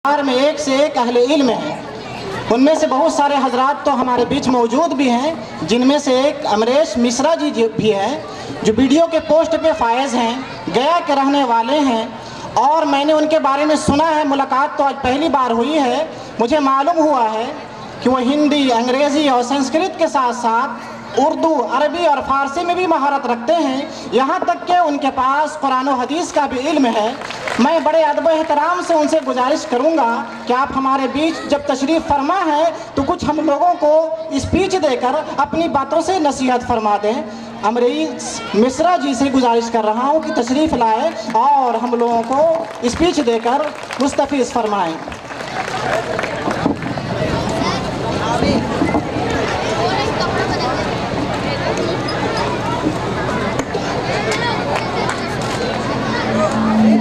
बिहार में एक से एक अहले इल्म हैं। उनमें से बहुत सारे हजरात तो हमारे बीच मौजूद भी हैं, जिनमें से एक अमरेश मिश्रा जी भी हैं, जो वीडियो के पोस्ट पे फायज हैं, गया के रहने वाले हैं। और मैंने उनके बारे में सुना है, मुलाकात तो आज पहली बार हुई है। मुझे मालूम हुआ है कि वो हिंदी, अंग्रेज़ी और संस्कृत के साथ साथ उर्दू, अरबी और फ़ारसी में भी महारत रखते हैं। यहाँ तक कि उनके पास कुरान और हदीस का भी इल्म है। मैं बड़े अदब एहतराम से उनसे गुजारिश करूँगा कि आप हमारे बीच जब तशरीफ़ फरमा है तो कुछ हम लोगों को स्पीच देकर अपनी बातों से नसीहत फरमा दें। अमरेश मिश्रा जी से गुजारिश कर रहा हूँ कि तशरीफ़ लाए और हम लोगों को स्पीच देकर मुस्तफ़ीज़ फरमाएँ।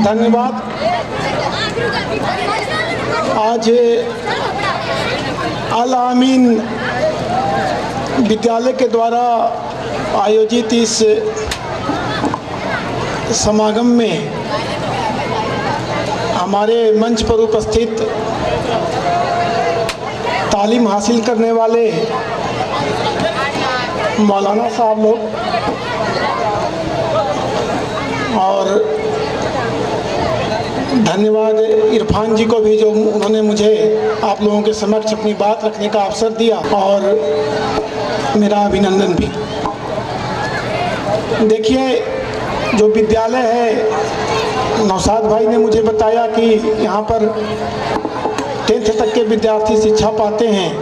धन्यवाद। आज अल आमीन विद्यालय के द्वारा आयोजित इस समागम में हमारे मंच पर उपस्थित तालीम हासिल करने वाले मौलाना साहब लोग और धन्यवाद इरफान जी को भी, जो उन्होंने मुझे आप लोगों के समक्ष अपनी बात रखने का अवसर दिया, और मेरा अभिनंदन भी। देखिए, जो विद्यालय है, नौशाद भाई ने मुझे बताया कि यहाँ पर 10th तक के विद्यार्थी शिक्षा पाते हैं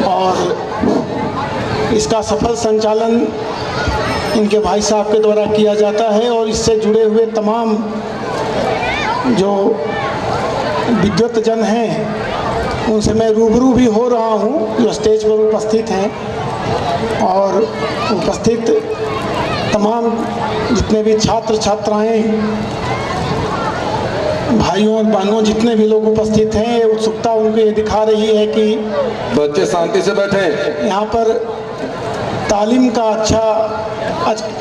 और इसका सफल संचालन इनके भाई साहब के द्वारा किया जाता है। और इससे जुड़े हुए तमाम जो विद्वत जन हैं उनसे मैं रूबरू भी हो रहा हूं, जो स्टेज पर उपस्थित हैं, और उपस्थित तमाम जितने भी छात्र छात्राएं, भाइयों और बहनों, जितने भी लोग उपस्थित हैं, उत्सुकता उनको ये दिखा रही है कि बच्चे शांति से बैठे। यहाँ पर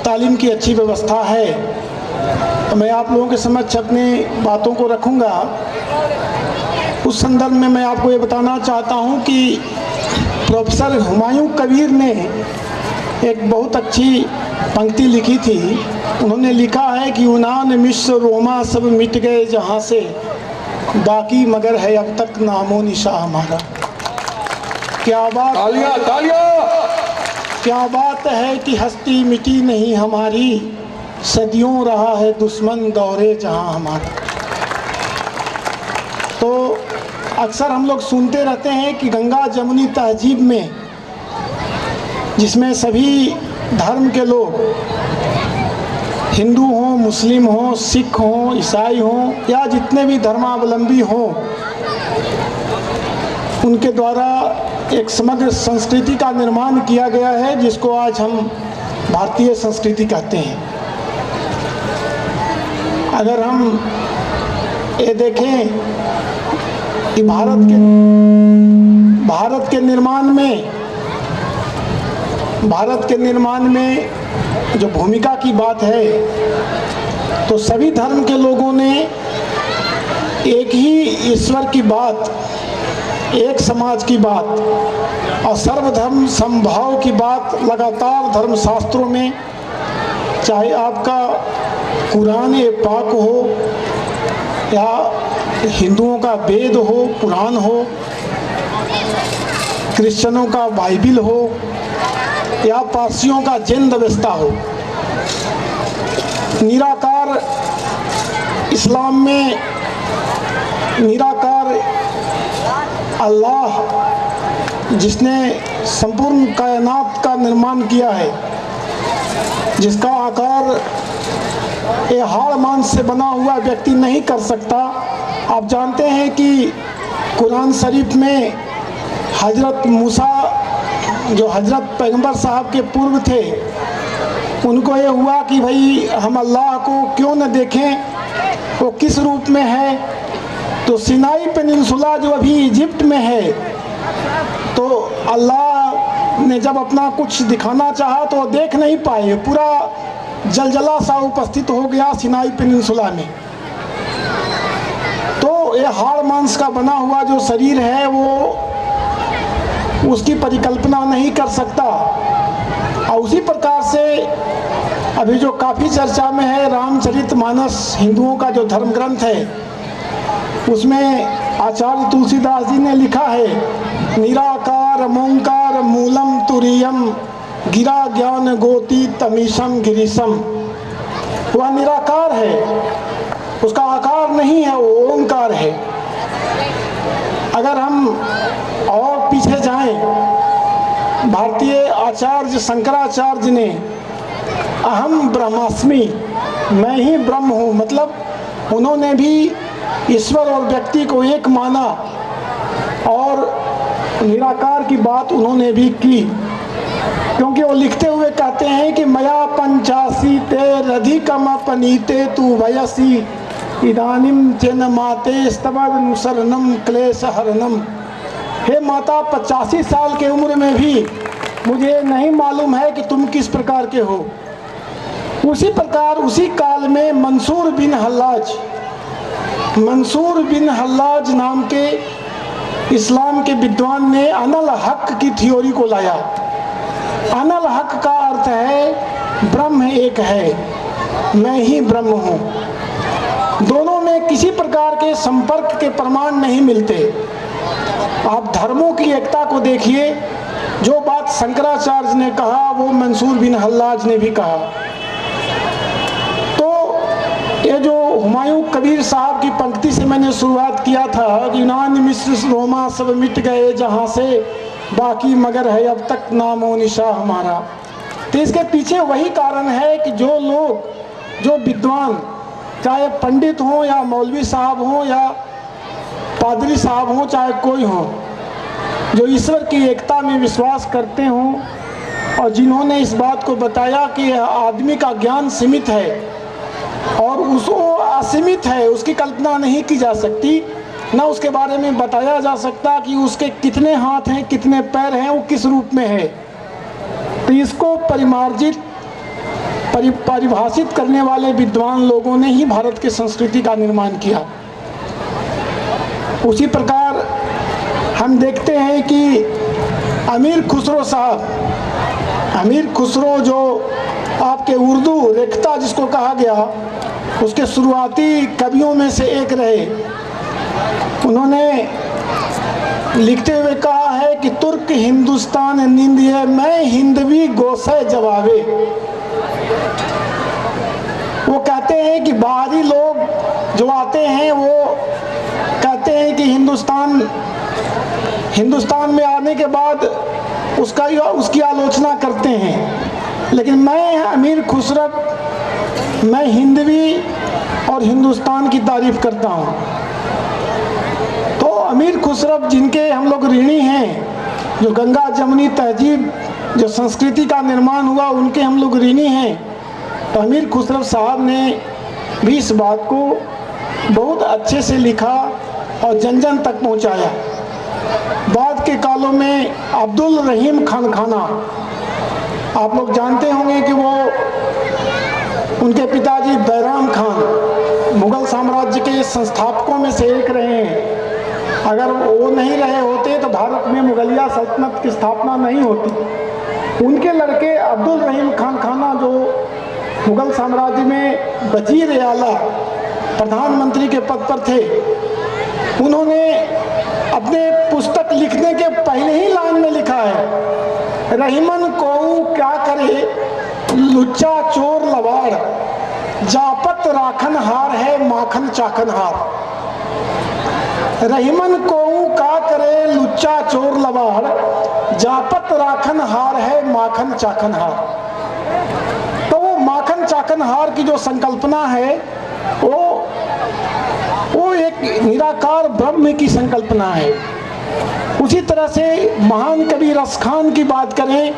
तालीम की अच्छी व्यवस्था है। मैं आप लोगों के समक्ष अपनी बातों को रखूंगा। उस संदर्भ में मैं आपको ये बताना चाहता हूं कि प्रोफेसर हुमायूं कबीर ने एक बहुत अच्छी पंक्ति लिखी थी। उन्होंने लिखा है कि यूनान, मिस्र, रोमा सब मिट गए जहां से, बाकी मगर है अब तक नामो निशा हमारा। क्या बात, तालियां तालियां। क्या बात है कि हस्ती मिटी नहीं हमारी, सदियों रहा है दुश्मन दौरे जहां हमारा। तो अक्सर हम लोग सुनते रहते हैं कि गंगा जमुनी तहजीब में, जिसमें सभी धर्म के लोग, हिंदू हों, मुस्लिम हों, सिख हों, ईसाई हों, या जितने भी धर्मावलंबी हों, उनके द्वारा एक समग्र संस्कृति का निर्माण किया गया है, जिसको आज हम भारतीय संस्कृति कहते हैं। अगर हम ये देखें कि भारत के निर्माण में जो भूमिका की बात है, तो सभी धर्म के लोगों ने एक ही ईश्वर की बात, एक समाज की बात और सर्वधर्म समभाव की बात लगातार धर्मशास्त्रों में, चाहे आपका कुरान पाक हो या हिंदुओं का वेद हो, कुरान हो, क्रिश्चियनों का बाइबिल हो या पारसियों का जिंदवस्ता हो, निराकार इस्लाम में निराकार अल्लाह, जिसने संपूर्ण कायनात का निर्माण किया है, जिसका आकार ये हाड़ मांस से बना हुआ व्यक्ति नहीं कर सकता। आप जानते हैं कि कुरान शरीफ में हजरत मूसा, जो हजरत पैगंबर साहब के पूर्व थे, उनको ये हुआ कि भाई हम अल्लाह को क्यों न देखें, वो किस रूप में है। तो सिनाई पेनिनसुला जो अभी इजिप्ट में है, तो अल्लाह ने जब अपना कुछ दिखाना चाहा तो देख नहीं पाए, पूरा जलजला सा उपस्थित हो गया सिनाई पेनिनसुला में। तो ये हाड़ मांस का बना हुआ जो शरीर है वो उसकी परिकल्पना नहीं कर सकता। और उसी प्रकार से अभी जो काफ़ी चर्चा में है रामचरितमानस, हिंदुओं का जो धर्म ग्रंथ है, उसमें आचार्य तुलसीदास जी ने लिखा है, निराकार मोंकार मूलम तुरीयम गिरा ज्ञान गोती तमीशम गिरीशम। वह निराकार है, उसका आकार नहीं है, वो ओंकार है। अगर हम और पीछे जाएं, भारतीय आचार्य शंकराचार्य ने अहम ब्रह्मास्मि, मैं ही ब्रह्म हूँ, मतलब उन्होंने भी ईश्वर और व्यक्ति को एक माना और निराकार की बात उन्होंने भी की, क्योंकि वो लिखते हुए कहते हैं कि मया पंचासी ते रधिकम पनीते तू वयसी इदानिम जन्माते स्तवनुसरणम क्लेश हरणम। हे माता, 85 साल के उम्र में भी मुझे नहीं मालूम है कि तुम किस प्रकार के हो। उसी प्रकार उसी काल में मंसूर बिन हल्लाज नाम के इस्लाम के विद्वान ने अनल हक की थ्योरी को लाया। अनल हक का अर्थ है ब्रह्म एक है, मैं ही ब्रह्म हूँ। दोनों में किसी प्रकार के संपर्क के प्रमाण नहीं मिलते। आप धर्मों की एकता को देखिए, जो बात शंकराचार्य ने कहा वो मंसूर बिन हल्लाज ने भी कहा। तो ये जो हुमायूं कबीर साहब की पंक्ति से मैंने शुरुआत किया था कि यूनान मिस्र रोमा सब मिट गए जहाँ से, बाकी मगर है अब तक नामो निशा हमारा। तो इसके पीछे वही कारण है कि जो लोग, जो विद्वान, चाहे पंडित हों या मौलवी साहब हों या पादरी साहब हों, चाहे कोई हो, जो ईश्वर की एकता में विश्वास करते हों और जिन्होंने इस बात को बताया कि आदमी का ज्ञान सीमित है और उसको असीमित है, उसकी कल्पना नहीं की जा सकती, न उसके बारे में बताया जा सकता कि उसके कितने हाथ हैं, कितने पैर हैं, वो किस रूप में है। तो इसको परिभाषित करने वाले विद्वान लोगों ने ही भारत की संस्कृति का निर्माण किया। उसी प्रकार हम देखते हैं कि अमीर खुसरो साहब, अमीर खुसरो जो आपके उर्दू रेखता जिसको कहा गया, उसके शुरुआती कवियों में से एक रहे। उन्होंने लिखते हुए कहा है कि तुर्क हिंदुस्तान निंदिए मैं हिंदवी गोसे जवाबे। वो कहते हैं कि बाहरी लोग जो आते हैं वो कहते हैं कि हिंदुस्तान में आने के बाद उसकी आलोचना करते हैं, लेकिन मैं अमीर खुसरो, मैं हिंदवी और हिंदुस्तान की तारीफ करता हूँ। तो अमीर खुसरो जिनके हम लोग ऋणी हैं, जो गंगा जमुनी तहजीब, जो संस्कृति का निर्माण हुआ, उनके हम लोग ऋणी हैं। तो अमीर खुसरो साहब ने भी इस बात को बहुत अच्छे से लिखा और जन जन तक पहुँचाया। बाद के कालों में अब्दुल रहीम खान खाना, आप लोग जानते होंगे कि वो उनके पिताजी बैराम खान मुगल साम्राज्य के संस्थापकों में से एक रहे हैं। अगर वो नहीं रहे होते तो भारत में मुगलिया सल्तनत की स्थापना नहीं होती। उनके लड़के अब्दुल रहीम खान खाना जो मुगल साम्राज्य में वजीर आला, प्रधानमंत्री के पद पर थे, उन्होंने अपने पुस्तक लिखने के पहले ही लाइन में लिखा है, रहीमन को क्या करे लुच्चा चोर लवाड़, जापत राखन हार है माखन चाखन हार। रहीमन को का करे लुच्चा चोर लवाड़, जापत राखन हार है माखन चाखन हार। तो वो माखन चाखन हार की जो संकल्पना है वो एक निराकार ब्रह्म की संकल्पना है। उसी तरह से महान कवि रसखान की बात करें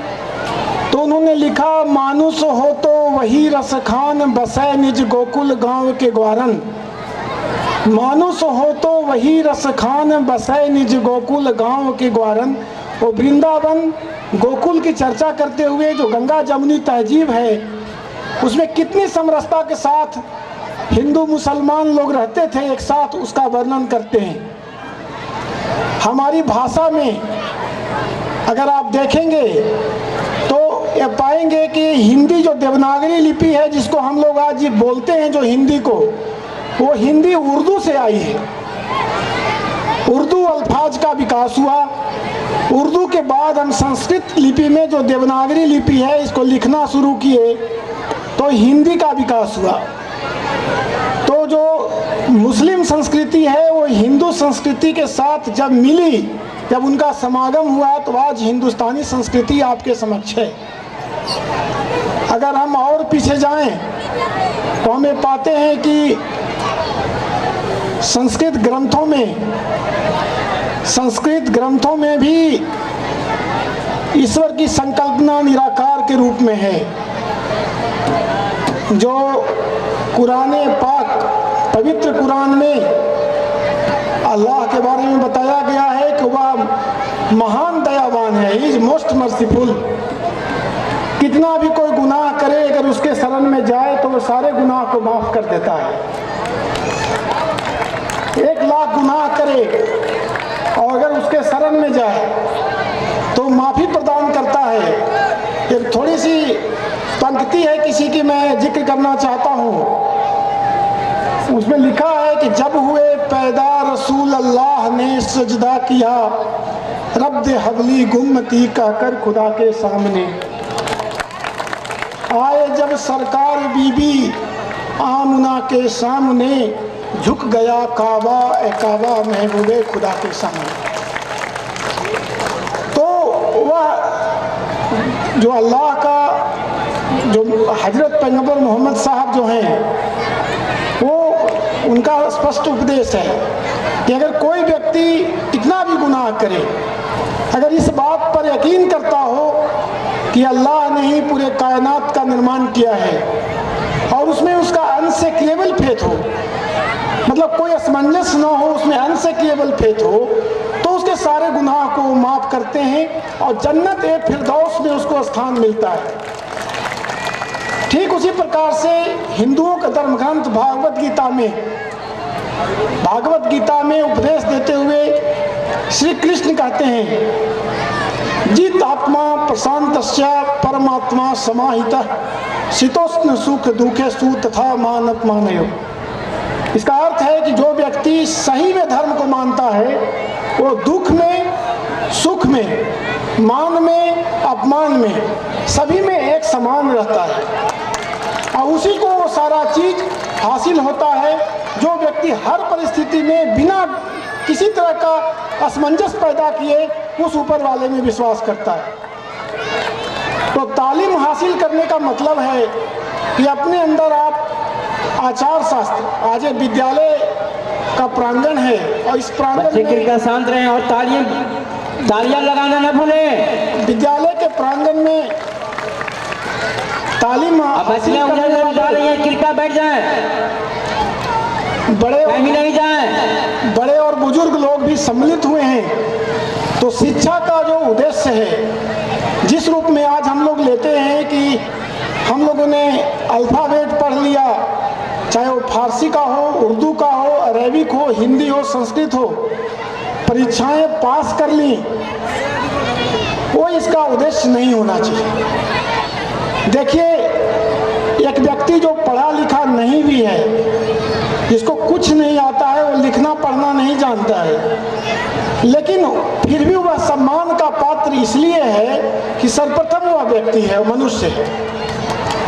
तो उन्होंने लिखा, मानुष हो तो वही रसखान बसे निज गोकुल गांव के ग्वारन। मानुष हो तो वही रसखान बसे निज गोकुल गांव के ग्वारन। वो वृंदावन गोकुल की चर्चा करते हुए जो गंगा जमुनी तहजीब है उसमें कितनी समरसता के साथ हिंदू मुसलमान लोग रहते थे एक साथ, उसका वर्णन करते हैं। हमारी भाषा में अगर आप देखेंगे तो ये पाएंगे कि हिंदी जो देवनागरी लिपि है, जिसको हम लोग आज ये बोलते हैं जो हिंदी को, वो हिंदी उर्दू से आई है। उर्दू अल्फाज का विकास हुआ। उर्दू के बाद हम संस्कृत लिपि में जो देवनागरी लिपि है इसको लिखना शुरू किए, तो हिंदी का विकास हुआ। तो जो मुस्लिम संस्कृति है वो हिंदू संस्कृति के साथ जब मिली, जब उनका समागम हुआ, तो आज हिंदुस्तानी संस्कृति आपके समक्ष है। अगर हम और पीछे जाएं तो हमें पाते हैं कि संस्कृत ग्रंथों में भी ईश्वर की संकल्पना निराकार के रूप में है। जो कुरान पाक, पवित्र कुरान में अल्लाह के बारे में बताया गया है कि वह महान दयावान है, इज मोस्ट मर्सीफुल। कितना भी कोई गुनाह करे, अगर उसके शरण में जाए तो वो सारे गुनाह को माफ कर देता है। 1,00,000 गुनाह करे और अगर उसके शरण में जाए तो माफी प्रदान करता है। एक थोड़ी सी पंक्ति है किसी की, मैं जिक्र करना चाहता हूँ। उसमें लिखा है कि जब हुए पैदा रसूल अल्लाह ने सजदा किया, रब्द हबली गुम्मती कहकर खुदा के सामने। आए जब सरकार बीबी आमना के सामने, झुक गया काबा ए काबा महबूबे खुदा के सामने। तो वह जो अल्लाह का, जो हजरत पैगंबर मोहम्मद साहब जो हैं, वो उनका स्पष्ट उपदेश है कि अगर कोई व्यक्ति कितना भी गुनाह करे, अगर इस बात पर यकीन करता हो कि अल्लाह ने ही पूरे कायनात का निर्माण किया है और उसमें उसका अनसेक्लेबल फेथ हो, मतलब कोई असमंजस ना हो, उसमें अनसेक्लेबल फेथ हो, तो उसके सारे गुनाह को माफ करते हैं और जन्नत ए फिरदौस में उसको स्थान मिलता है। ठीक उसी प्रकार से हिंदुओं का धर्म ग्रंथ भागवत गीता में उपदेश देते हुए श्री कृष्ण कहते हैं, जित आत्मा प्रशांतस्य परमात्मा समाहितः शीतोष्ण सुख दुखे सु तथा मानतमानयो। इसका अर्थ है कि जो व्यक्ति सही में धर्म को मानता है वो दुख में, सुख में, मान में, अपमान में, सभी में एक समान रहता है और उसी को वो सारा चीज हासिल होता है। जो व्यक्ति हर परिस्थिति में बिना किसी तरह का असमंजस पैदा किए उस ऊपर वाले में विश्वास करता है। तो तालीम हासिल करने का मतलब है कि अपने अंदर आप आचार शास्त्र, आज एक विद्यालय का प्रांगण है और इस प्रांगण में शांत रहें और तालियां लगाना न भूलें। विद्यालय के प्रांगण में तालीम कृपया बैठ जाएं, बड़े और बुजुर्ग लोग भी सम्मिलित हुए हैं। तो शिक्षा का जो उद्देश्य है, जिस रूप में आज हम लोग लेते हैं कि हम लोगों ने अल्फाबेट पढ़ लिया, चाहे वो फारसी का हो, उर्दू का हो, अरेबिक हो, हिंदी हो, संस्कृत हो, परीक्षाएं पास कर ली, वो इसका उद्देश्य नहीं होना चाहिए। देखिए, एक व्यक्ति जो पढ़ा लिखा नहीं भी है, जिसको कुछ नहीं आता है, वो लिखना पढ़ना नहीं जानता है, लेकिन फिर भी वह सम्मान का पात्र इसलिए है कि सर्वप्रथम वह व्यक्ति है, मनुष्य है।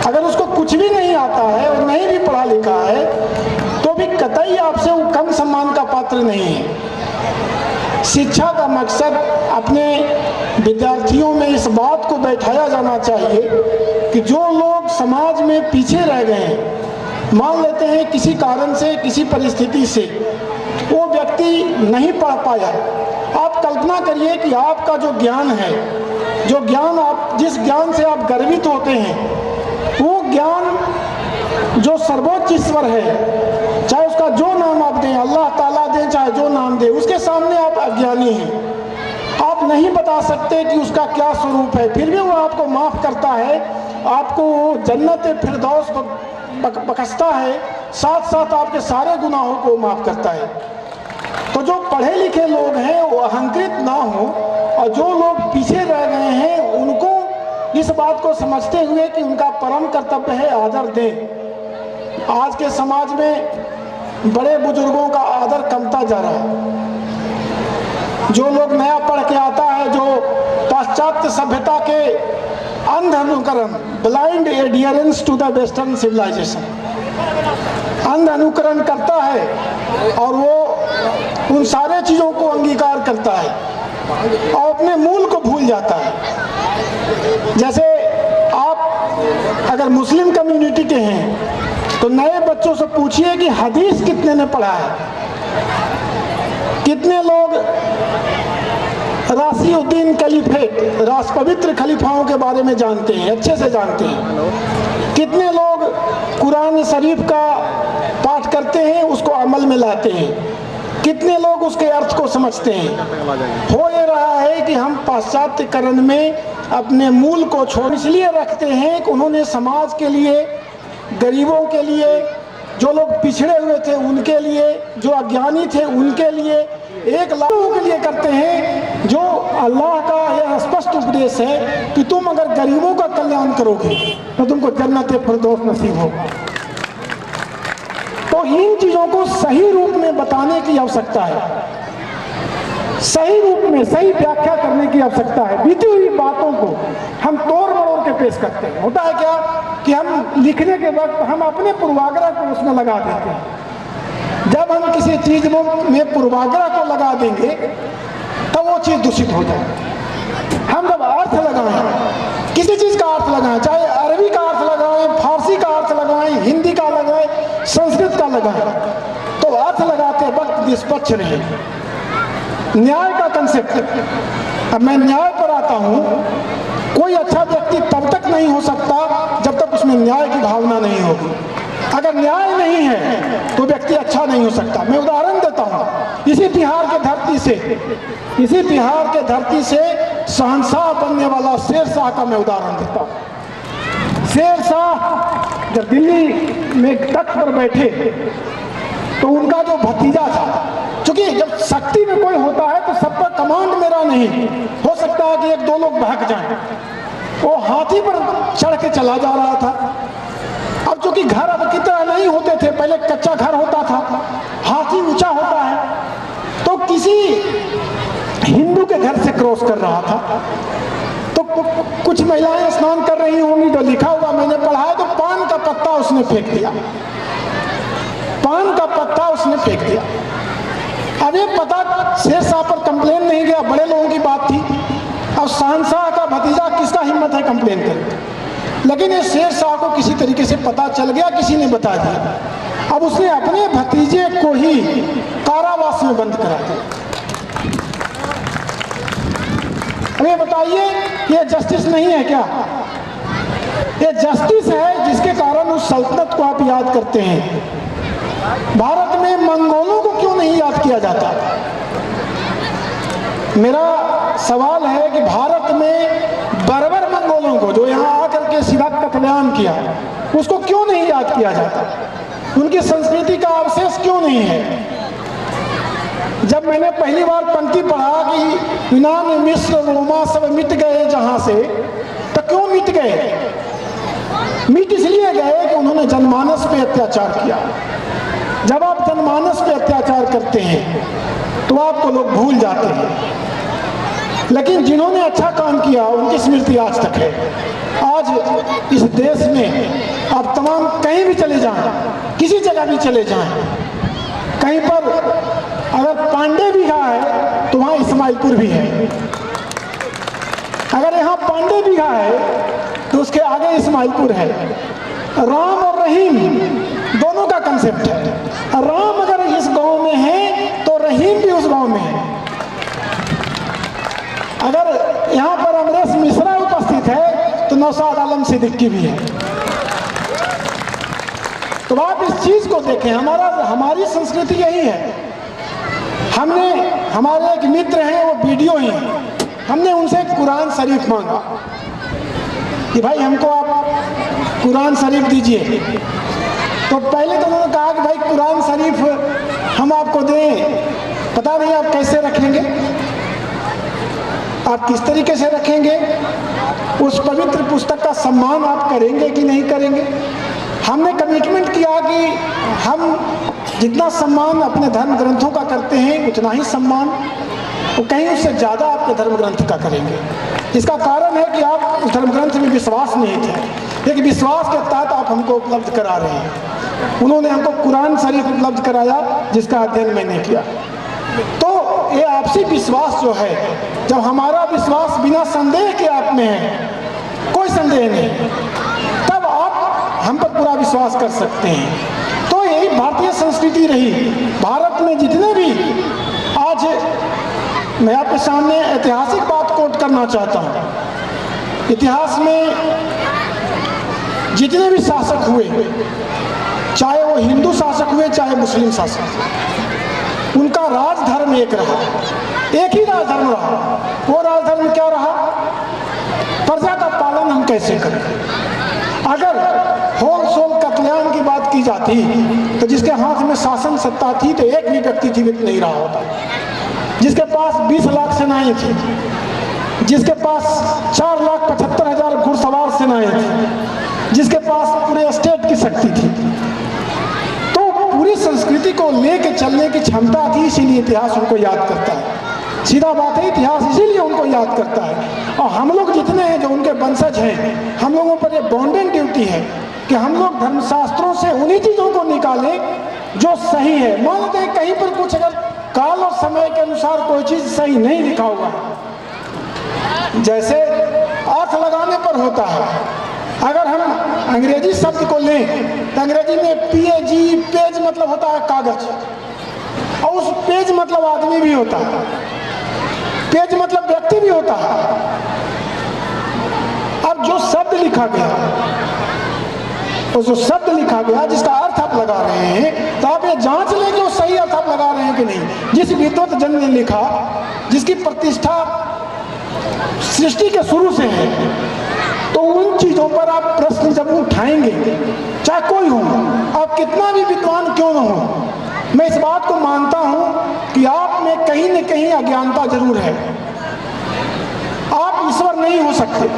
अगर उसको कुछ भी नहीं आता है और नहीं भी पढ़ा लिखा है तो भी कतई आपसे वो कम सम्मान का पात्र नहीं है। शिक्षा का मकसद अपने विद्यार्थियों में इस बात को बैठाया जाना चाहिए कि जो लोग समाज में पीछे रह गए हैं, मान लेते हैं किसी कारण से, किसी परिस्थिति से वो व्यक्ति नहीं पढ़ पाया, आप कल्पना करिए कि आपका जो ज्ञान है, जो ज्ञान आप, जिस ज्ञान से आप गर्वित होते हैं, वो ज्ञान जो सर्वोच्च ईश्वर है, चाहे उसका जो नाम आप दें, अल्लाह ताला दें, चाहे जो नाम दें, उसके सामने आप अज्ञानी हैं। आप नहीं बता सकते कि उसका क्या स्वरूप है, फिर भी वो आपको माफ करता है, आपको जन्नत फिरदौस बख्शता है, साथ साथ आपके सारे गुनाहों को माफ़ करता है। तो जो पढ़े लिखे लोग हैं वो अहंकृत ना हो, और जो लोग पीछे रह गए हैं उनको इस बात को समझते हुए कि उनका परम कर्तव्य है आदर दें। आज के समाज में बड़े बुजुर्गों का आदर कमता जा रहा है। जो लोग नया पढ़ के आता है, जो पाश्चात्य सभ्यता के अंध अनुकरण, blind adherence to the western civilization, अंध अनुकरण करता है और वो उन सारे चीज़ों को अंगीकार करता है और अपने मूल को भूल जाता है। जैसे आप अगर मुस्लिम कम्युनिटी के हैं तो नए बच्चों से पूछिए कि हदीस कितने ने पढ़ा है। कितने लोग राशिउद्दीन खलीफेट, पवित्र खलीफाओं के बारे में जानते हैं, अच्छे से जानते हैं। कितने लोग कुरान शरीफ का पाठ करते हैं, उसको अमल में लाते हैं। कितने लोग उसके अर्थ को समझते हैं। हो ये रहा है कि हम पाश्चात्यकरण में अपने मूल को छोड़ इसलिए रखते हैं कि उन्होंने समाज के लिए, गरीबों के लिए, जो लोग पिछड़े हुए थे उनके लिए, जो अज्ञानी थे उनके लिए, एक लोगों के लिए करते हैं। जो अल्लाह का यह स्पष्ट उपदेश है कि तुम अगर गरीबों का कल्याण करोगे तो तुमको जन्नत फिरदौस नसीब होगा। तो इन चीज़ों को सही रूप में बताने की आवश्यकता है, सही रूप में सही व्याख्या करने की आवश्यकता है। बीती हुई बातों को हम तोड़ मरोड़ के पेश करते हैं। होता है क्या कि हम लिखने के वक्त हम अपने पूर्वाग्रह को उसमें लगा देते हैं। जब हम किसी चीज़ में पूर्वाग्रह को लगा देंगे तो वो चीज़ दूषित हो जाएगी। हम जब अर्थ लगाएं, किसी चीज़ का अर्थ लगाएं, चाहे अरबी का अर्थ लगाएं, फारसी का अर्थ लगाएं, हिंदी का लगाएं, संस्कृत का लगाएं, तो अर्थ लगाते वक्त निष्पक्ष रहें। न्याय का कंसेप्ट, अब मैं न्याय पर आता हूँ। कोई अच्छा व्यक्ति तब तक नहीं हो सकता जब तक उसमें न्याय की भावना नहीं होगी। अगर न्याय नहीं है तो व्यक्ति अच्छा नहीं हो सकता। मैं उदाहरण देता हूँ, इसी बिहार के धरती से शहंशाह बनने वाला शेरशाह का मैं उदाहरण देता हूँ। शेरशाह जब दिल्ली में तख्त पर बैठे तो उनका जो भतीजा था, क्योंकि जब शक्ति में कोई होता है तो सब पर कमांड मेरा नहीं, हो सकता है कि एक दो लोग भाग जाएं। वो हाथी पर चढ़ के चला जा रहा था। अब चूंकि घर अब की तरह नहीं होते थे, पहले कच्चा घर होता था, हाथी ऊंचा होता है, तो किसी हिंदू के घर से क्रॉस कर रहा था। तो कुछ महिलाएं स्नान कर रही होंगी, जो लिखा हुआ मैंने पढ़ा है, तो पान का पत्ता उसने फेंक दिया, पान का पत्ता उसने फेंक दिया। अब ये पता शेरशाह पर कंप्लेन नहीं गया, बड़े लोगों की बात थी। अब शहंशाह का भतीजा, किसका हिम्मत है कंप्लेन करे। लेकिन ये शेरशाह को किसी तरीके से पता चल गया, किसी ने बता दिया। अब उसने अपने भतीजे को ही कारावास में बंद करा दिया। अब ये बताइए, ये जस्टिस नहीं है क्या? ये जस्टिस है जिसके कारण उस सल्तनत को आप याद करते हैं। भारत में मंगोलों को क्यों नहीं याद किया जाता? मेरा सवाल है कि भारत में बर्बर मंगोलों को, जो यहाँ आकर के सीधा कत्लेआम किया, उसको क्यों नहीं याद किया जाता? उनकी संस्कृति का अवशेष क्यों नहीं है? जब मैंने पहली बार पंक्ति पढ़ा कि यूनान, मिस्र, रोमा सब मिट गए जहाँ से, तो क्यों मिट गए? मिट इसलिए गए कि उन्होंने जनमानस पे अत्याचार किया। जब आप जनमानस पे अत्याचार करते हैं तो आपको लोग भूल जाते हैं, लेकिन जिन्होंने अच्छा काम किया उनकी स्मृति आज तक है। आज इस देश में आप तमाम कहीं भी चले जाएं, किसी जगह भी चले जाएं, कहीं पर अगर पांडे बिघा है तो वहाँ इस्माइलपुर भी है। अगर यहाँ पांडे बिघा है तो उसके आगे इस्माइलपुर है। राम और रहीम दोनों का कंसेप्ट है। राम अगर इस गांव में है तो रहीम भी उस गांव में है। अगर यहाँ पर अमरेश मिश्रा उपस्थित है तो नौशाद आलम सिद्दीकी भी है। तो आप इस चीज को देखें, हमारी संस्कृति यही है। हमारे एक मित्र हैं, वो वीडियो ही हैं, हमने उनसे कुरान शरीफ मांगा कि भाई हमको आप कुरान शरीफ दीजिए। तो पहले तो उन्होंने कहा कि भाई कुरान शरीफ हम आपको दें, पता नहीं आप कैसे रखेंगे, आप किस तरीके से रखेंगे, उस पवित्र पुस्तक का सम्मान आप करेंगे कि नहीं करेंगे। हमने कमिटमेंट किया कि हम जितना सम्मान अपने धर्म ग्रंथों का करते हैं उतना ही सम्मान वो कहीं उससे ज़्यादा आपके धर्म ग्रंथ का करेंगे। इसका कारण है कि आप उस धर्म ग्रंथ में विश्वास नहीं थे, लेकिन विश्वास के तहत आप हमको उपलब्ध करा रहे हैं। उन्होंने हमको कुरान शरीफ उपलब्ध कराया जिसका अध्ययन मैंने किया। तो ये आपसी विश्वास जो है, जब हमारा विश्वास बिना संदेह के आप में है, कोई संदेह नहीं, तब आप हम पर पूरा विश्वास कर सकते हैं। तो यही भारतीय संस्कृति रही। भारत में जितने भी, आज मैं आपके सामने ऐतिहासिक बात कोट करना चाहता हूँ। इतिहास में जितने भी शासक हुए, चाहे वो हिंदू शासक हुए चाहे मुस्लिम शासक हुए, उनका राजधर्म एक रहा, एक ही राजधर्म रहा। वो राजधर्म क्या रहा? प्रजा का पालन हम कैसे करें। अगर होल सोल कत्लेआम की बात की जाती तो जिसके हाथ में शासन सत्ता थी तो एक भी व्यक्ति जीवित नहीं रहा होता। जिसके पास 20 लाख सेनाएं थी, जिसके पास 4,75,000 घुड़सवार सेनाएं थी, जिसके पास पूरे स्टेट की शक्ति थी, तो पूरी संस्कृति को लेके चलने की क्षमता थी। इसीलिए इतिहास उनको याद करता है। सीधा बात है, इतिहास इसीलिए उनको याद करता है। और हम लोग जितने हैं जो उनके वंशज हैं, हम लोगों पर ये बॉन्डेड ड्यूटी है कि हम लोग धर्मशास्त्रों से उन्हीं चीज़ों को निकालें जो सही है। मान लेते हैं कहीं पर कुछ अगर काल और समय के अनुसार कोई चीज़ सही नहीं लिखा हुआ है, जैसे अर्थ लगाने पर होता है। अगर हम अंग्रेजी शब्द को लें तो अंग्रेजी में PAG, पेज मतलब होता है कागज, और उस पेज मतलब आदमी भी होता है, पेज मतलब व्यक्ति भी होता है। अब जो शब्द लिखा गया, और जो शब्द लिखा गया जिसका अर्थ आप लगा रहे हैं, तो आप ये जांच लें कि वो सही अर्थ आप लगा रहे हैं कि नहीं। जिस विद्वत जन ने लिखा, जिसकी प्रतिष्ठा सृष्टि के शुरू से है, तो उन चीज़ों पर आप प्रश्न जब उठाएंगे, चाहे कोई हो, आप कितना भी विद्वान क्यों न हो, मैं इस बात को मानता हूं कि आप में कहीं न कहीं अज्ञानता जरूर है। आप ईश्वर नहीं हो सकते।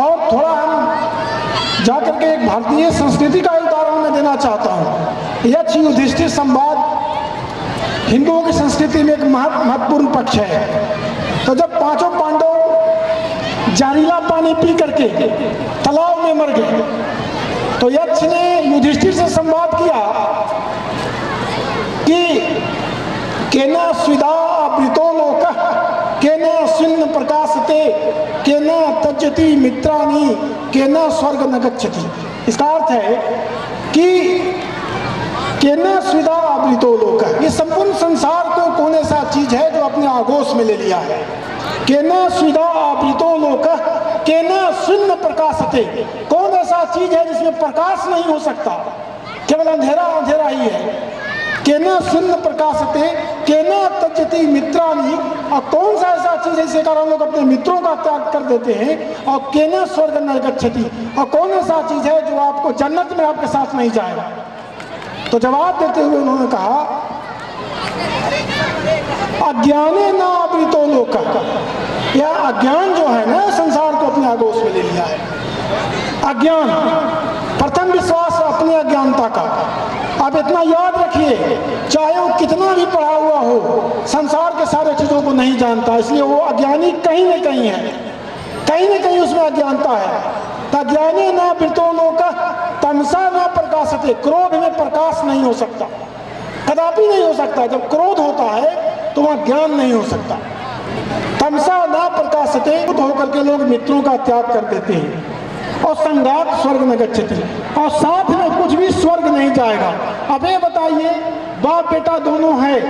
और थोड़ा हम जाकर के एक भारतीय संस्कृति का उदाहरण मैं देना चाहता हूं। यक्ष युधिष्ठिर संवाद हिंदुओं की संस्कृति में एक महत्वपूर्ण पक्ष है। तो जब पांचों पांडव जहरीला पानी पी करके तालाब में मर गए, तो यक्ष ने युधिष्ठिर से संवाद किया कि केना स्विदा अवृतो लोकः केना सुन्न प्रकाशते केना त्यजति मित्राणि केना स्वर्ग न गच्छति। इसका अर्थ है कि केना स्विदा अवृतो लोकः, ये संपूर्ण संसार को कौन ऐसा चीज है जो अपने आगोश में ले लिया है। केना स्विदा अवृतो लोकः केना सुन्न प्रकाशते, कौन ऐसा चीज है जिसमें प्रकाश नहीं हो सकता, केवल अंधेरा अंधेरा ही है। केना सुन्न प्रकाशते केना त्यजति मित्राणि, और कौन सा ऐसा चीज है जिसके कारण लोग अपने मित्रों का त्याग कर देते हैं। और केना स्वर्ग न गच्छति, और कौन ऐसा चीज है जो आपको जन्नत में आपके साथ नहीं जाएगा। तो जवाब देते हुए उन्होंने कहा अज्ञाने न आवृतो लोकः, यह अज्ञान जो है ना संसार को अपने आगोश में ले लिया है। अज्ञान, प्रथम विश्वास अपनी अज्ञानता का। आप इतना याद रखिए, चाहे वो कितना भी पढ़ा हुआ हो, संसार के सारे चीजों को नहीं जानता, इसलिए वो अज्ञानी कहीं न कहीं है, कहीं न कहीं उसमें अज्ञानता है। अज्ञाने न वृतो लोकः तमसा न प्रकाशते, क्रोध में प्रकाश नहीं हो सकता, कदापि नहीं हो सकता। जब क्रोध होता है तो वहाँ ज्ञान नहीं हो सकता। तमसा न प्रकाशते, होकर के लोग मित्रों का त्याग कर देते हैं। और संगात स्वर्ग न गच्छति, और साथ में कुछ भी स्वर्ग नहीं जाएगा। अब ये बताइए, बाप बेटा दोनों है,